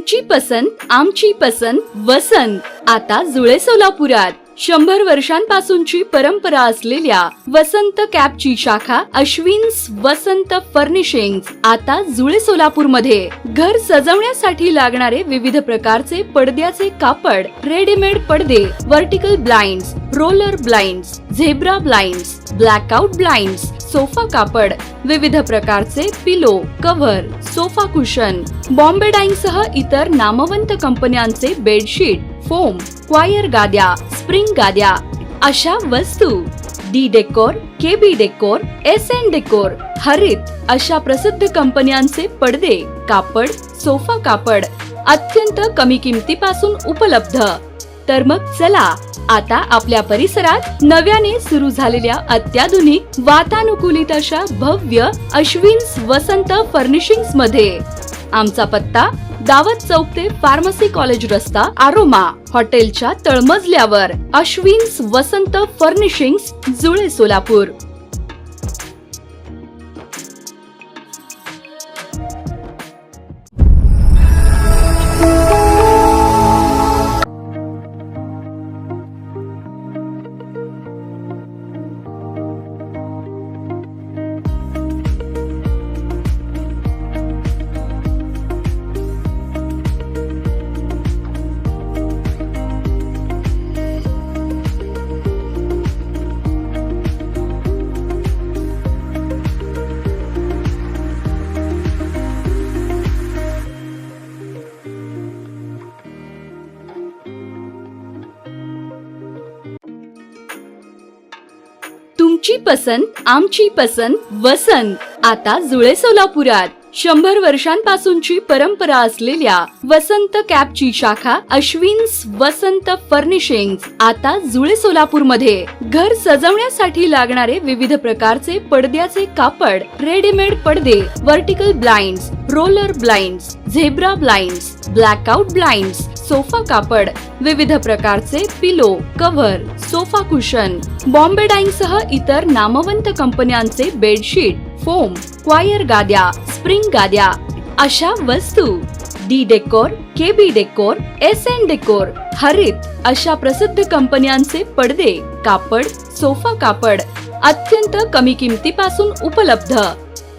तुमची पसंत आमची पसंत वसंत आता जुळे सोलापुरात 100 वर्षांपासूनची परंपरा असलेल्या वसंत कॅपची शाखा अश्विन्स वसंत फर्निशिंग्स आता जुळे सोलापूरमध्ये घर सजवण्यासाठी लागणारे विविध प्रकारचे पडद्याचे कापड, रेडीमेड पडदे, vertical blinds, roller blinds, zebra blinds, blackout blinds, sofa कापड, विविध प्रकारचे pillow, cover, sofa cushion, Bombay Dyeing सह इतर नामवंत कंपन्यांचे बेडशीट, फोम, क्वायर गाद्या, स्प्रिंग गाद्या अशा वस्तू, D decor, KB decor, SN decor, Harit अशा प्रसिद्ध कंपन्यांचे पडदे, कापड, सोफा कापड अत्यंत कमी किमतीपासून उपलब्ध. तर मग चला आता आपल्या परिसरात नव्याने सुरू झालेल्या अत्याधुनिक वातानुकूलित अशा भव्य अश्विन्स वसंत फर्निशिंग्स मध्ये. आमचा पत्ता दावत चौक ते फार्मसी कॉलेज रस्ता, आरोमा हॉटेलच्या तळमजल्यावर. अश्विन्स वसंत फर्निशिंग्स, जुळे सोलापूर. तुमची पसंत आमची पसंत वसंत आता जुळे सोलापुरात. 100 वर्षांपासूनची परंपरा असलेल्या वसंत कॅपची शाखा अश्विन्स वसंत फर्निशिंग्स आता जुळे सोलापूरमध्ये घर सजवण्यासाठी लागणारे विविध प्रकारचे पडद्याचे कापड, रेडीमेड पडदे, vertical blinds, roller blinds, zebra blinds, blackout blinds, sofa कापड, विविध प्रकारचे pillow, cover, sofa cushion, Bombay Dyeing सह इतर नामवंत कंपन्यांचे बेडशीट, फोम, क्वायर गाद्या, स्प्रिंग गाद्या अशा वस्तू, D decor, KB decor, SN decor, Harit अशा प्रसिद्ध कंपन्यांचे पडदे, कापड, सोफा कापड अत्यंत कमी किमतीपासून उपलब्ध.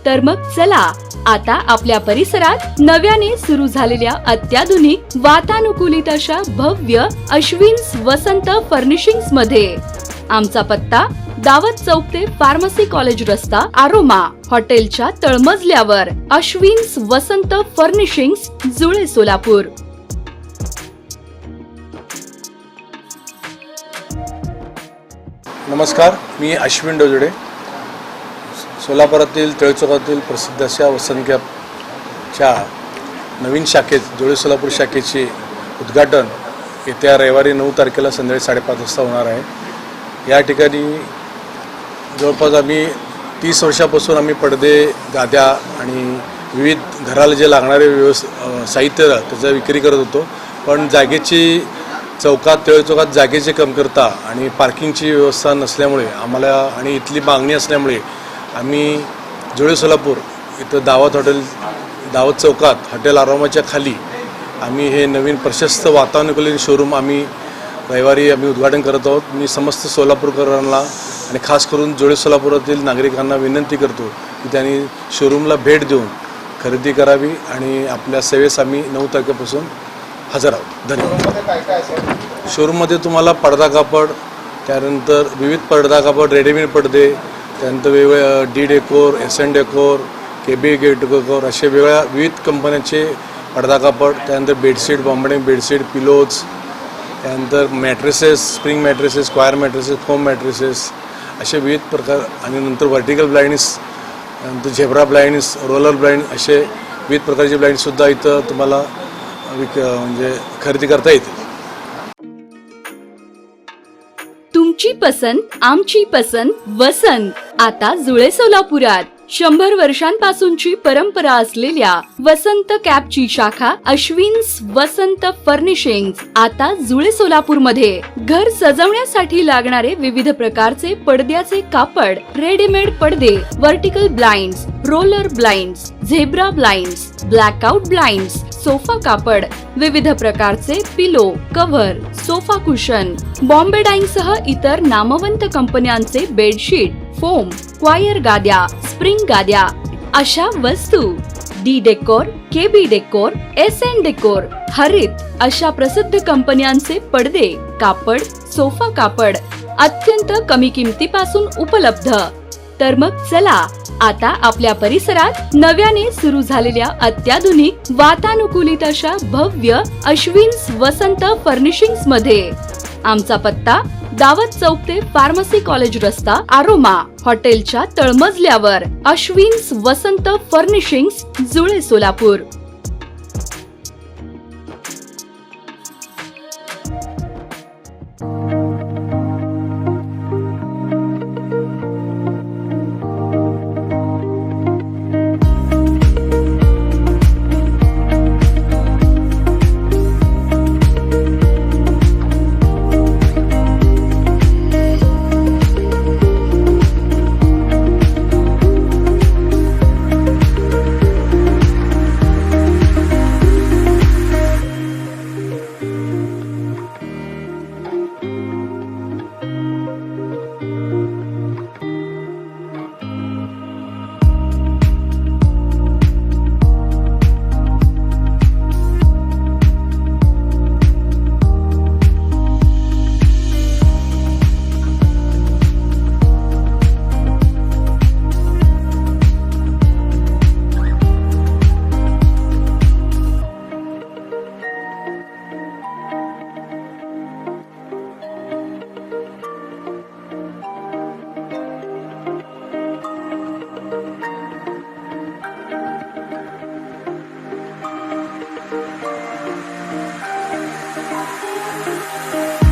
तर मग चला आता आपल्या परिसरात नव्याने सुरू झालेल्या अत्याधुनिक वातानुकूलित अशा भव्य अश्विन्स वसंत फर्निशिंग्स मध्ये. आमचा पत्ता दावत चौक ते फार्मसी कॉलेज रस्ता, आरोमा हॉटेलच्या तळमजल्यावर. अश्विन्स वसंत फर्निशिंग्स, जुळे सोलापूर. नमस्कार, मी अश्विन डोजडे. सोलापुरातील तळचौकातील प्रसिद्ध अशा वसंत कॅपच्या नवीन शाखेत, जुळे सोलापूर शाखेचे उद्घाटन येत्या रविवारी 9 तारखेला संध्याकाळी 5:30 वाजता होणार आहे. या ठिकाणी जवळपास आम्ही 30 वर्षापासून आम्ही पडदे, गाद्या आणि विविध घराला जे लागणारे साहित्य त्याचा विक्री करत होतो. पण जागेची तळचौकात जागेची कमतरता आणि पार्किंगची व्यवस्था नसल्यामुळे आम्हाला आणि इथली मागणी असल्यामुळे आम्ही जुळे सोलापूर इथं दावत चौकात हॉटेल आरोमाच्या खाली आम्ही हे नवीन प्रशस्त वातानुकूलित शोरूम रविवारी उद्घाटन करत आहोत. मी समस्त सोलापूरकरांना आणि खास करून जुळे सोलापुरातील नागरिकांना विनंती करतो की त्यांनी शोरूमला भेट देऊन खरेदी करावी आणि आपल्या सेवेस आम्ही 9 तारखेपासून हजर आहोत. धन्यवाद. शोरूममध्ये तुम्हाला पडदा कापड, त्यानंतर विविध पडदा कापड, रेडीमेड पडदे, त्यानंतर वेगवेगळ्या D decor, SN decor, KB decor असे विविध कंपन्यांचे पडदा कापड, त्यानंतर बेडशीट, बॉम्बे बेडशीट, पिलोज, त्यानंतर mattresses, spring mattresses, coir mattresses, foam mattresses असे विविध प्रकार, आणि नंतर वर्टिकल ब्लाइंड्स, नंतर झेब्रा ब्लाइंड्स, रोलर ब्लाइंड असे विविध प्रकारचे ब्लाइंड्ससुद्धा इथं तुम्हाला म्हणजे खरेदी करता येते. तुमची पसंत आमची पसंत वसंत आता जुळे सोलापुरात. 100 वर्षांपासूनची परंपरा असलेल्या वसंत कॅपची शाखा अश्विन्स वसंत फर्निशिंग्स आता जुळे सोलापूरमध्ये घर सजवण्यासाठी लागणारे विविध प्रकारचे पडद्याचे कापड, रेडीमेड पडदे, vertical blinds, roller blinds, zebra blinds, blackout blinds, sofa कापड, विविध प्रकारचे pillow, cover, sofa cushion, Bombay Dyeing सह इतर नामवंत कंपन्यांचे बेडशीट, फोम, क्वायर गाद्या, स्प्रिंग गाद्या अशा वस्तू, D decor, KB decor, SN decor, Harit अशा प्रसिद्ध कंपन्यांचे पडदे, कापड, सोफा कापड अत्यंत कमी किमतीपासून उपलब्ध. तर मग चला आता आपल्या परिसरात नव्याने सुरू झालेल्या अत्याधुनिक वातानुकूलित अशा भव्य अश्विन्स वसंत फर्निशिंग्स मध्ये. आमचा पत्ता दावत चौक ते फार्मसी कॉलेज रस्ता, आरोमा, हॉटेलच्या तळमजल्यावर, अश्विन्स वसंत फर्निशिंग्स, जुळे, सोलापूर.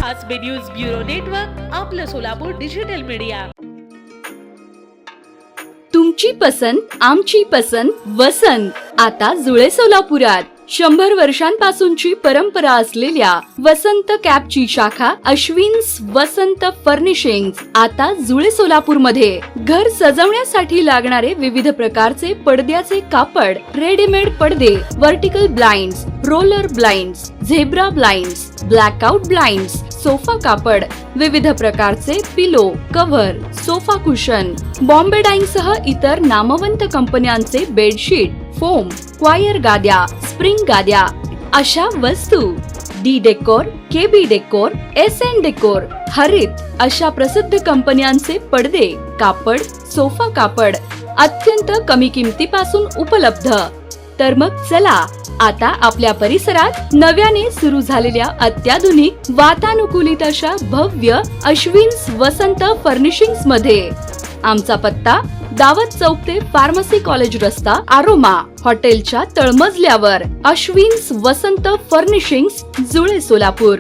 आज न्यूज ब्युरो नेटवर्क, आपलं सोलापूर डिजिटल मीडिया. तुमची पसंत आमची पसंत वसंत आता जुळे सोलापुरात. 100 वर्षांपासूनची परंपरा असलेल्या वसंत कॅपची शाखा अश्विन्स वसंत फर्निशिंग्स आता जुळे सोलापूर मध्ये. घर सजवण्यासाठी लागणारे विविध प्रकारचे पडद्याचे कापड, रेडीमेड पडदे, vertical blinds, roller blinds, zebra blinds, blackout blinds, sofa कापड, विविध प्रकारचे pillow, cover, sofa cushion, Bombay Dyeing सह इतर नामवंत कंपन्यांचे बेडशीट, फोम, क्वायर गाद्या, स्प्रिंग गाद्या अशा वस्तू, D decor, KB decor, SN decor, Harit अशा प्रसिद्ध कंपन्यांचे पडदे, कापड, सोफा कापड अत्यंत कमी किमतीपासून उपलब्ध. तर मग चला आता आपल्या परिसरात नव्याने सुरू झालेल्या अत्याधुनिक वातानुकूलित अशा भव्य अश्विन्स वसंत फर्निशिंग्स मध्ये. आमचा पत्ता दावत चौक ते फार्मसी कॉलेज रस्ता, आरोमा, हॉटेलच्या तळमजल्यावर, अश्विन्स वसंत फर्निशिंग्स, जुळे, सोलापूर.